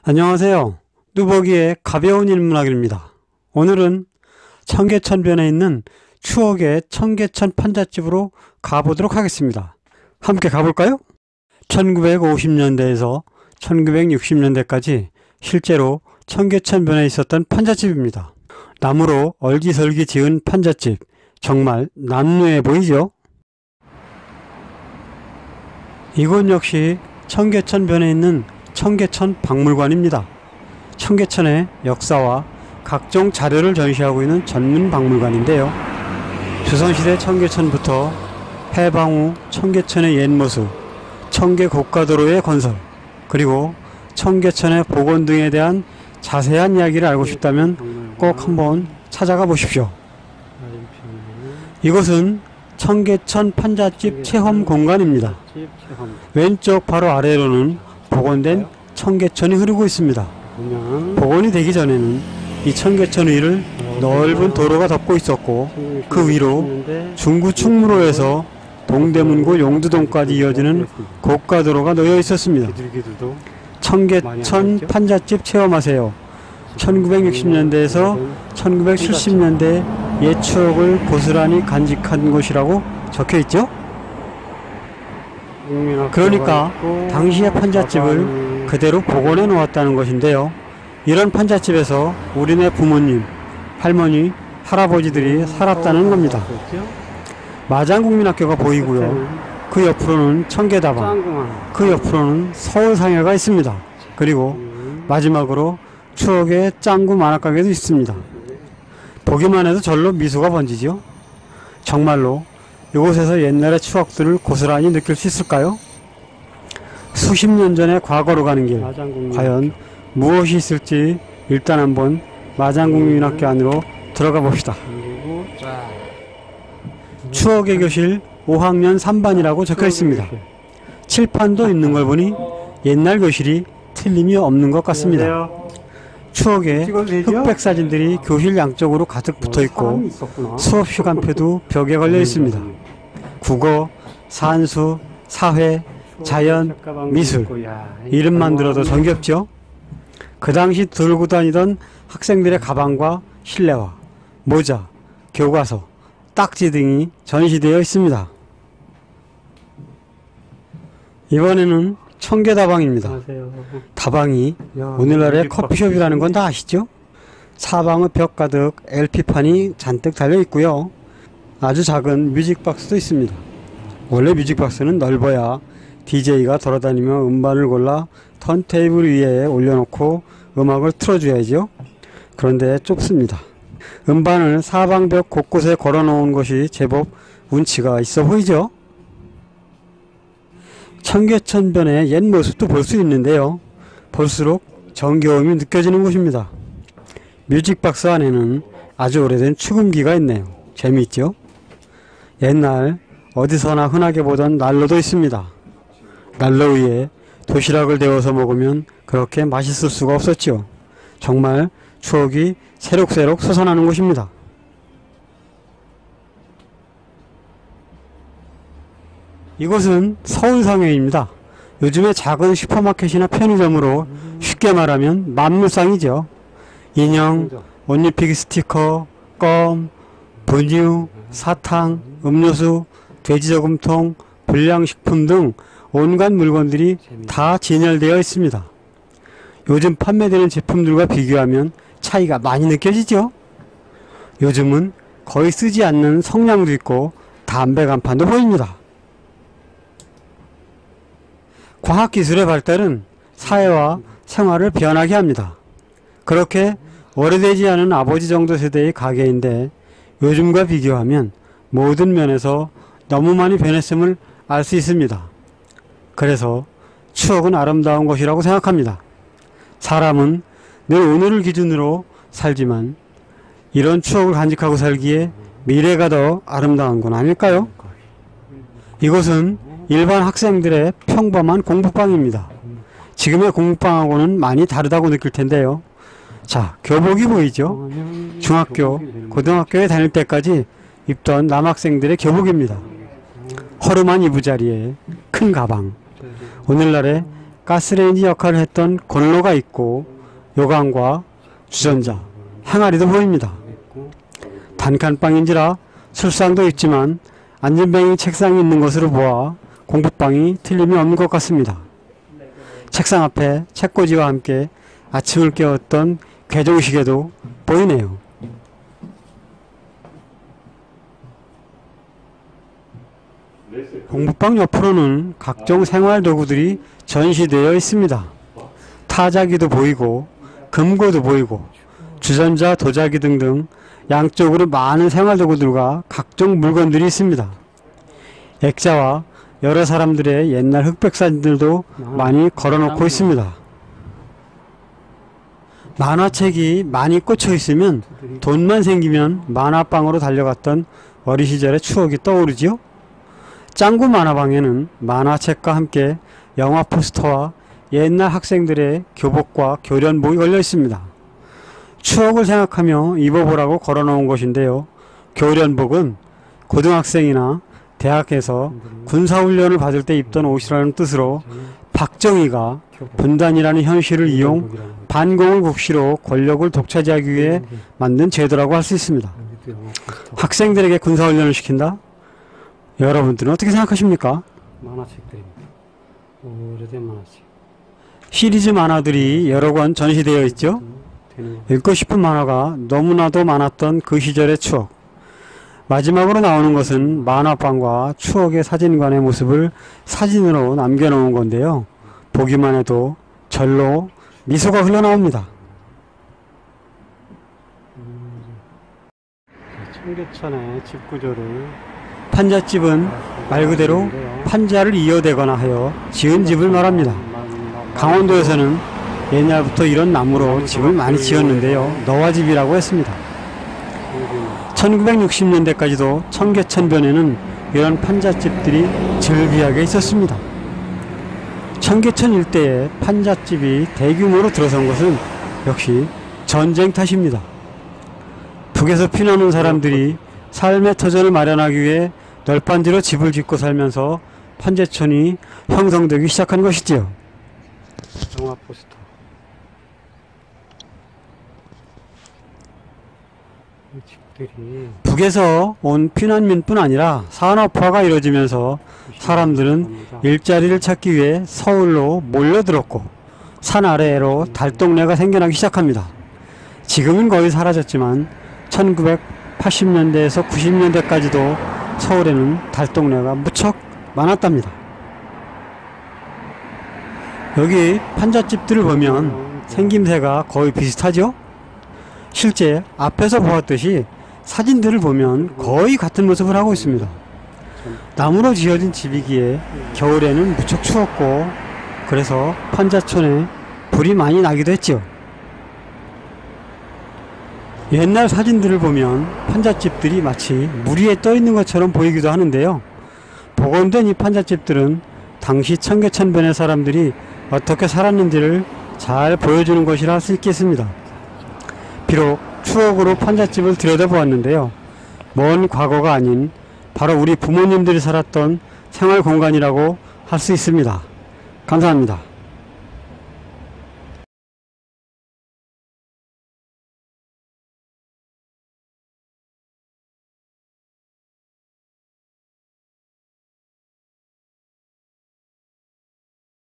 안녕하세요. 뚜벅이의 가벼운 인문학입니다. 오늘은 청계천변에 있는 추억의 청계천 판잣집으로 가보도록 하겠습니다. 함께 가볼까요? 1950년대에서 1960년대까지 실제로 청계천변에 있었던 판잣집입니다. 나무로 얼기설기 지은 판잣집, 정말 남루해 보이죠? 이곳 역시 청계천변에 있는 청계천 박물관입니다. 청계천의 역사와 각종 자료를 전시하고 있는 전문 박물관인데요. 조선시대 청계천부터 해방 후 청계천의 옛 모습, 청계곡가도로의 건설, 그리고 청계천의 복원 등에 대한 자세한 이야기를 알고 싶다면 꼭 한번 찾아가 보십시오. 이곳은 청계천 판잣집 체험 공간입니다. 왼쪽 바로 아래로는 복원된 청계천이 흐르고 있습니다. 복원이 되기 전에는 이 청계천 위를 넓은 도로가 덮고 있었고, 그 위로 중구 충무로에서 동대문구 용두동까지 이어지는 고가도로가 놓여 있었습니다. 청계천 판잣집 체험하세요. 1960년대에서 1970년대 옛 추억을 고스란히 간직한 곳이라고 적혀있죠? 그러니까 당시의 판잣집을 그대로 복원해 놓았다는 것인데요. 이런 판잣집에서 우리네 부모님, 할머니, 할아버지들이 살았다는 겁니다. 마장국민학교가 보이고요. 그 옆으로는 청계다방, 그 옆으로는 서울상해가 있습니다. 그리고 마지막으로 추억의 짱구 만화가게도 있습니다. 보기만 해도 절로 미소가 번지죠. 정말로 이곳에서 옛날의 추억들을 고스란히 느낄 수 있을까요? 수십 년 전의 과거로 가는 길, 과연 무엇이 있을지 일단 한번 마장국민학교 안으로 들어가 봅시다. 추억의 교실 5학년 3반이라고 적혀 있습니다. 칠판도 있는 걸 보니 옛날 교실이 틀림이 없는 것 같습니다. 추억의 흑백 사진들이 교실 양쪽으로 가득 붙어 있고, 수업 시간표도 벽에 걸려 있습니다. 국어, 산수, 사회, 자연, 미술, 이름만 들어도 정겹죠? 그 당시 들고 다니던 학생들의 가방과 실내화, 모자, 교과서, 딱지 등이 전시되어 있습니다. 이번에는 청계다방입니다. 다방이 오늘날의 커피숍이라는 건 다 아시죠? 사방의 벽 가득 LP판이 잔뜩 달려 있고요. 아주 작은 뮤직박스도 있습니다. 원래 뮤직박스는 넓어야 DJ가 돌아다니며 음반을 골라 턴테이블 위에 올려놓고 음악을 틀어줘야죠. 그런데 좁습니다. 음반을 사방벽 곳곳에 걸어놓은 것이 제법 운치가 있어 보이죠? 청계천변의 옛 모습도 볼 수 있는데요. 볼수록 정겨움이 느껴지는 곳입니다. 뮤직박스 안에는 아주 오래된 축음기가 있네요. 재미있죠? 옛날 어디서나 흔하게 보던 난로도 있습니다. 난로 위에 도시락을 데워서 먹으면 그렇게 맛있을 수가 없었죠. 정말 추억이 새록새록 솟아나는 곳입니다. 이곳은 서울상해입니다. 요즘에 작은 슈퍼마켓이나 편의점으로 쉽게 말하면 만물상이죠. 인형, 옷 입히기 스티커, 껌, 분유, 사탕, 음료수, 돼지저금통, 불량식품 등 온갖 물건들이 다 진열되어 있습니다. 요즘 판매되는 제품들과 비교하면 차이가 많이 느껴지죠? 요즘은 거의 쓰지 않는 성냥도 있고 담배 간판도 보입니다. 과학기술의 발달은 사회와 생활을 변하게 합니다. 그렇게 오래되지 않은 아버지 정도 세대의 가게인데 요즘과 비교하면 모든 면에서 너무 많이 변했음을 알 수 있습니다. 그래서 추억은 아름다운 것이라고 생각합니다. 사람은 늘 오늘을 기준으로 살지만 이런 추억을 간직하고 살기에 미래가 더 아름다운 건 아닐까요? 이곳은 일반 학생들의 평범한 공부방입니다. 지금의 공부방하고는 많이 다르다고 느낄 텐데요. 자, 교복이 보이죠? 중학교, 고등학교에 다닐 때까지 입던 남학생들의 교복입니다. 허름한 이부자리에 큰 가방, 오늘날의 가스레인지 역할을 했던 곤로가 있고 요강과 주전자, 항아리도 보입니다. 단칸방인지라 술상도 있지만 앉은 책상이 있는 것으로 보아 공부방이 틀림이 없는 것 같습니다. 책상 앞에 책꽂이와 함께 아침을 깨웠던 괴종시계도 보이네요. 공부방 옆으로는 각종 생활도구들이 전시되어 있습니다. 타자기도 보이고 금고도 보이고 주전자, 도자기 등등 양쪽으로 많은 생활도구들과 각종 물건들이 있습니다. 액자와 여러 사람들의 옛날 흑백사진들도 많이 걸어놓고 있습니다. 만화책이 많이 꽂혀 있으면 돈만 생기면 만화방으로 달려갔던 어린 시절의 추억이 떠오르지요. 짱구 만화방에는 만화책과 함께 영화 포스터와 옛날 학생들의 교복과 교련복이 걸려 있습니다. 추억을 생각하며 입어보라고 걸어놓은 것인데요. 교련복은 고등학생이나 대학에서 군사훈련을 받을 때 입던 옷이라는 뜻으로 박정희가 분단이라는 현실을 이용 반공을 국시로 권력을 독차지하기 위해 만든 제도라고 할 수 있습니다. 학생들에게 군사훈련을 시킨다? 여러분들은 어떻게 생각하십니까? 만화책들입니다. 오래된 만화책. 시리즈 만화들이 여러 권 전시되어 있죠. 읽고 싶은 만화가 너무나도 많았던 그 시절의 추억. 마지막으로 나오는 것은 만화방과 추억의 사진관의 모습을 사진으로 남겨놓은 건데요. 보기만 해도 절로 미소가 흘러나옵니다. 청계천의 집 구조를 판잣집은 말 그대로 판자를 이어대거나 하여 지은 집을 말합니다. 강원도에서는 옛날부터 이런 나무로 집을 많이 지었는데요. 너와집이라고 했습니다. 1960년대까지도 청계천변에는 이런 판잣집들이 즐비하게 있었습니다. 청계천 일대에 판잣집이 대규모로 들어선 것은 역시 전쟁 탓입니다. 북에서 피난 온 사람들이 삶의 터전을 마련하기 위해 널빤지로 집을 짓고 살면서 판잣천이 형성되기 시작한 것이지요. 영화 포스터. 북에서 온 피난민뿐 아니라 산업화가 이루어지면서 사람들은 일자리를 찾기 위해 서울로 몰려들었고 산 아래로 달동네가 생겨나기 시작합니다. 지금은 거의 사라졌지만 1980년대에서 90년대까지도 서울에는 달동네가 무척 많았답니다. 여기 판잣집들을 보면 생김새가 거의 비슷하죠? 실제 앞에서 보았듯이 사진들을 보면 거의 같은 모습을 하고 있습니다. 나무로 지어진 집이기에 겨울에는 무척 추웠고 그래서 판잣촌에 불이 많이 나기도 했죠. 옛날 사진들을 보면 판잣집들이 마치 물 위에 떠 있는 것처럼 보이기도 하는데요. 복원된 이 판잣집들은 당시 청계천변의 사람들이 어떻게 살았는지를 잘 보여주는 것이라 할 수 있겠습니다. 비록 추억으로 판잣집을 들여다보았는데요. 먼 과거가 아닌 바로 우리 부모님들이 살았던 생활 공간이라고 할 수 있습니다. 감사합니다.